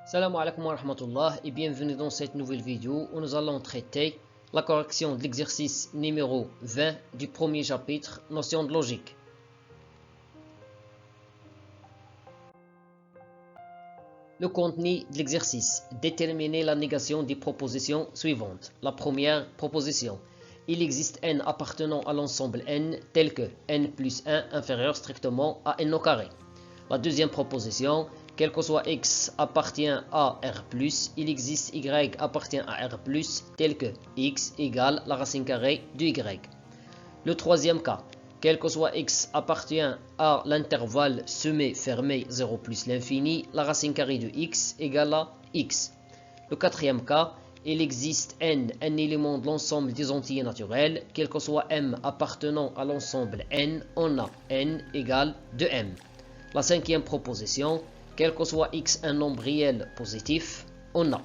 Salam alaikum wa rahmatullah et bienvenue dans cette nouvelle vidéo où nous allons traiter la correction de l'exercice numéro 20 du premier chapitre, notion de logique. Le contenu de l'exercice. Déterminer la négation des propositions suivantes. La première proposition. Il existe n appartenant à l'ensemble n tel que n plus 1 inférieur strictement à n au carré. La deuxième proposition. Quel que soit x appartient à R+, il existe y appartient à R+, tel que x égale la racine carrée de y. Le troisième cas, quel que soit x appartient à l'intervalle semé fermé 0 plus l'infini, la racine carrée de x égale à x. Le quatrième cas, il existe n éléments de l'ensemble des entiers naturels, quel que soit m appartenant à l'ensemble n, on a n égale 2m. La cinquième proposition, quel que soit x un nombre réel positif, on a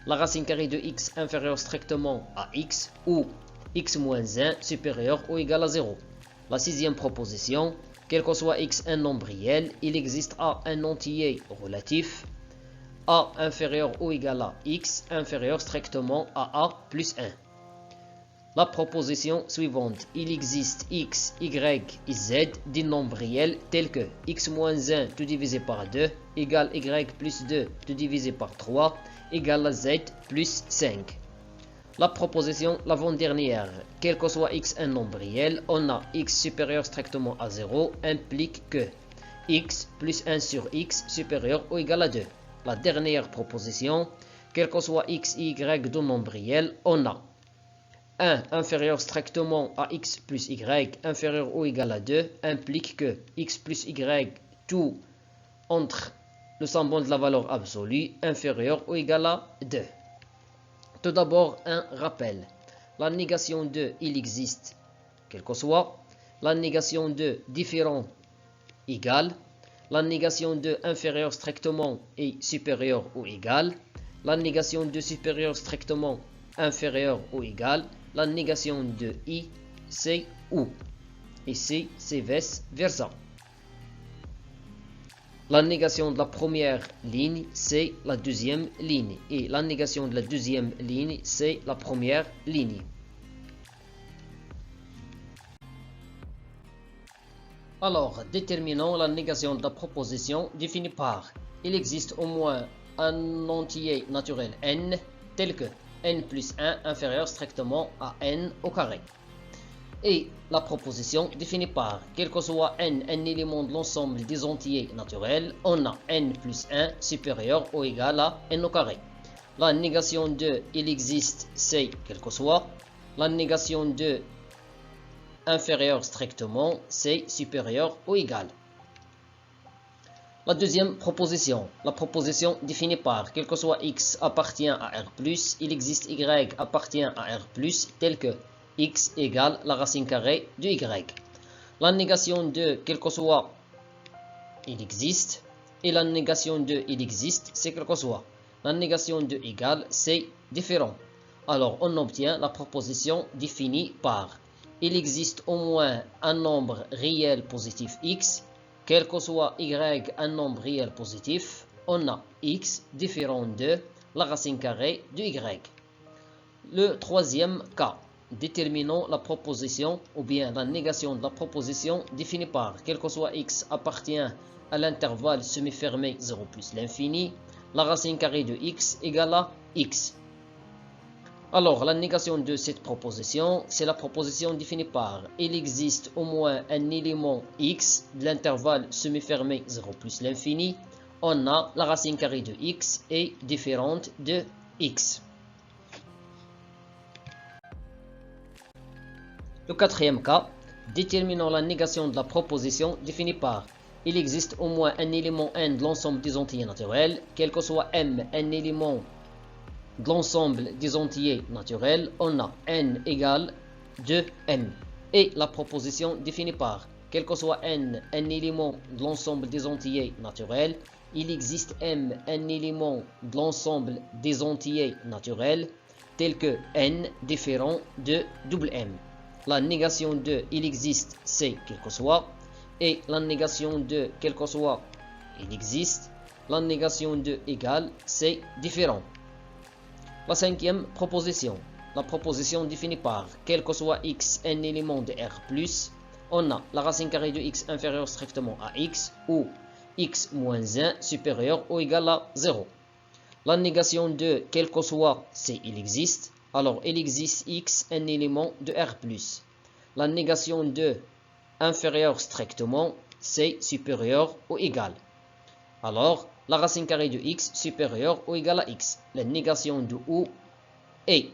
la racine carrée de x inférieure strictement à x ou x moins 1 supérieur ou égal à 0. La sixième proposition, quel que soit x un nombre réel, il existe a un entier relatif, a inférieur ou égal à x inférieur strictement à a plus 1. La proposition suivante, il existe x, y et z des nombres réels tels que x moins 1 tout divisé par 2 égale y plus 2 tout divisé par 3 égale à z plus 5. La proposition l'avant-dernière, quel que soit x un nombre réel, on a x supérieur strictement à 0 implique que x plus 1 sur x supérieur ou égal à 2. La dernière proposition, quel que soit x et y de nombres réels, on a 1 inférieur strictement à x plus y inférieur ou égal à 2 implique que x plus y tout entre le symbole de la valeur absolue inférieur ou égal à 2. Tout d'abord un rappel. La négation de il existe quel que soit, la négation de différent égale, la négation de inférieur strictement et supérieur ou égal, la négation de supérieur strictement inférieur ou égal, la négation de i, c'est ou. Ici, c'est vice versa. La négation de la première ligne, c'est la deuxième ligne. Et la négation de la deuxième ligne, c'est la première ligne. Alors, déterminons la négation de la proposition définie par il existe au moins un entier naturel n tel que n plus 1 inférieur strictement à n au carré. Et la proposition définie par quel que soit n un élément de l'ensemble des entiers naturels, on a n plus 1 supérieur ou égal à n au carré. La négation de il existe, c'est quel que soit. La négation de inférieur strictement, c'est supérieur ou égal. La deuxième proposition, la proposition définie par quel que soit x appartient à R+, il existe y appartient à R+, tel que x égale la racine carrée de y. La négation de quel que soit il existe et la négation de il existe, c'est quel que soit. La négation de égal, c'est différent. Alors on obtient la proposition définie par il existe au moins un nombre réel positif x, quel que soit y un nombre réel positif, on a x différent de la racine carrée de y. Le troisième cas, déterminons la proposition ou bien la négation de la proposition définie par quel que soit x appartient à l'intervalle semi-fermé 0 plus l'infini, la racine carrée de x égale à x. Alors, la négation de cette proposition, c'est la proposition définie par il existe au moins un élément x de l'intervalle semi-fermé 0 plus l'infini, on a la racine carrée de x est différente de x. Le quatrième cas, déterminons la négation de la proposition définie par il existe au moins un élément n de l'ensemble des entiers naturels, quel que soit m un élément de l'ensemble des entiers naturels, on a n égale 2m. Et la proposition définie par quel que soit n un élément de l'ensemble des entiers naturels, il existe m un élément de l'ensemble des entiers naturels, tel que n différent de double m. La négation de il existe, c'est quel que soit, et la négation de quel que soit il existe. La négation de égale, c'est différent. La cinquième proposition. La proposition définie par quel que soit x un élément de R+, on a la racine carrée de x inférieure strictement à x ou x moins 1 supérieur ou égal à 0. La négation de quel que soit C, il existe. Alors, il existe x un élément de R+. La négation de inférieur strictement C supérieur ou égal. Alors, la racine carrée de x supérieure ou égale à x. La négation de ou est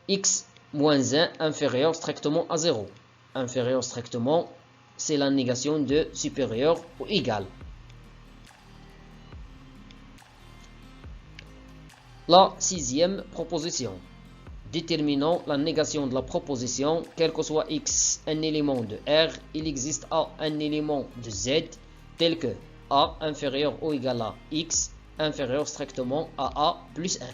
x moins 1 inférieur strictement à 0. Inférieur strictement, c'est la négation de supérieur ou égal. La sixième proposition. Déterminons la négation de la proposition, quel que soit x un élément de R, il existe A un élément de Z, tel que A inférieur ou égal à x inférieur strictement à A plus 1.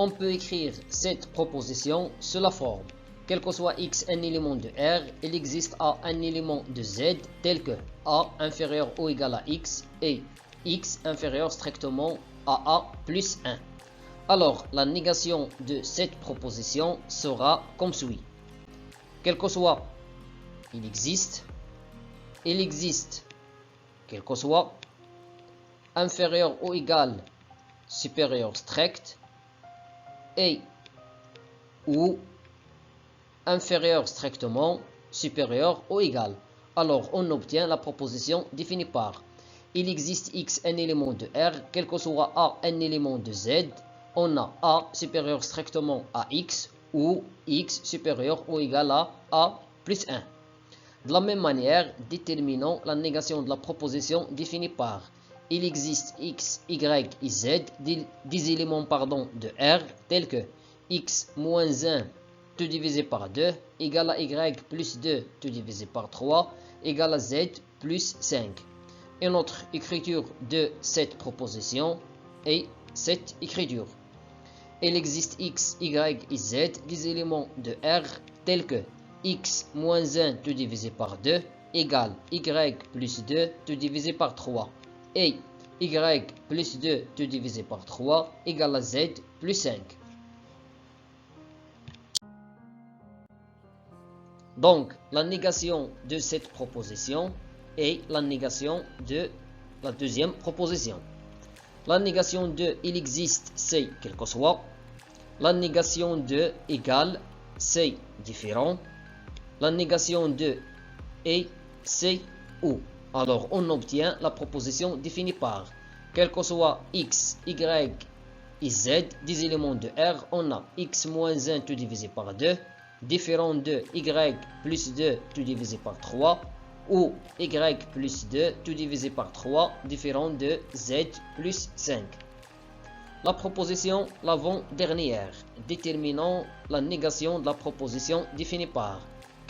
On peut écrire cette proposition sous la forme. Quel que soit x un élément de R, il existe A un élément de Z, tel que A inférieur ou égal à x et x inférieur strictement à A plus 1. Alors, la négation de cette proposition sera comme suit. Quel que soit, il existe, quel que soit, inférieur ou égal, supérieur strict, et ou inférieur strictement, supérieur ou égal. Alors, on obtient la proposition définie par il existe x un élément de R, quel que soit A un élément de Z, on a A supérieur strictement à x ou x supérieur ou égal à A plus 1. De la même manière, déterminons la négation de la proposition définie par il existe x, y et z des éléments de R tels que x moins 1 tout divisé par 2 égale à y plus 2 tout divisé par 3 égale à z plus 5. Et notre écriture de cette proposition est cette écriture. Il existe x, y et z des éléments de R tels que x moins 1 tout divisé par 2 égale y plus 2 tout divisé par 3 et y plus 2 tout divisé par 3 égale à z plus 5. Donc, la négation de cette proposition est la négation de la deuxième proposition. La négation de il existe, c'est quel que soit. La négation de égal, c'est différent. La négation de et, c'est ou. Alors, on obtient la proposition définie par quel que soit x, y et z des éléments de R, on a x moins 1 tout divisé par 2, différent de y plus 2 tout divisé par 3, ou y plus 2 tout divisé par 3, différent de z plus 5. La proposition l'avant-dernière. Déterminons la négation de la proposition définie par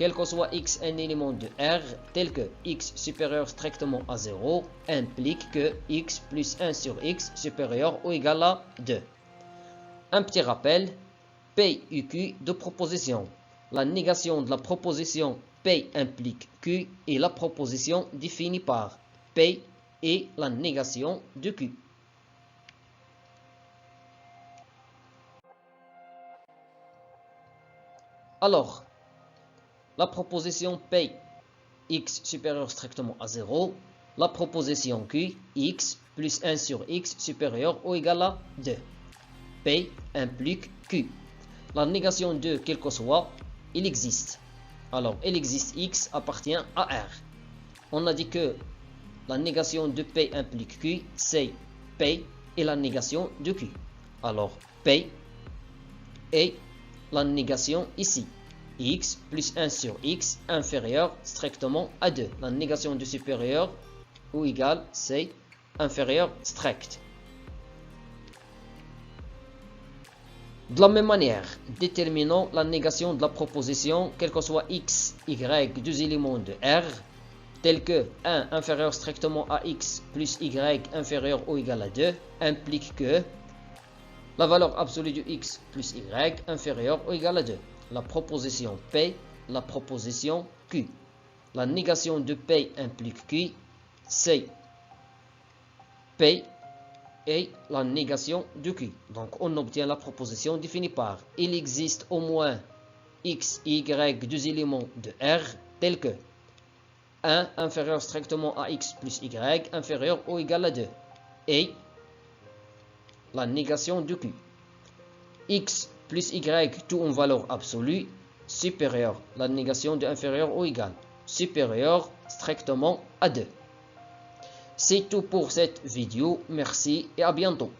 quel que soit x un élément de R, tel que x supérieur strictement à 0, implique que x plus 1 sur x supérieur ou égal à 2. Un petit rappel, P et Q de proposition. La négation de la proposition P implique Q et la proposition définie par P est la négation de Q. Alors, la proposition P, x supérieur strictement à 0, la proposition Q, x plus 1 sur x supérieur ou égal à 2. P implique Q. La négation de quel que soit, il existe. Alors, il existe x appartient à R. On a dit que la négation de P implique Q, c'est P et la négation de Q. Alors, P est la négation ici. X plus 1 sur x inférieur strictement à 2. La négation de supérieur ou égal, c'est inférieur strict. De la même manière, déterminons la négation de la proposition, quel que soit x, y, deux éléments de R, tels que 1 inférieur strictement à x plus y inférieur ou égal à 2, implique que La valeur absolue de x plus y inférieure ou égale à 2. La proposition P, la proposition Q. La négation de P implique Q, c'est P et la négation de Q. Donc on obtient la proposition définie par il existe au moins x, y, deux éléments de R tels que 1 inférieur strictement à x plus y inférieur ou égal à 2 et la négation de Q. X plus y tout en valeur absolue supérieure, la négation de inférieur ou égal, supérieur strictement à 2. C'est tout pour cette vidéo, merci et à bientôt.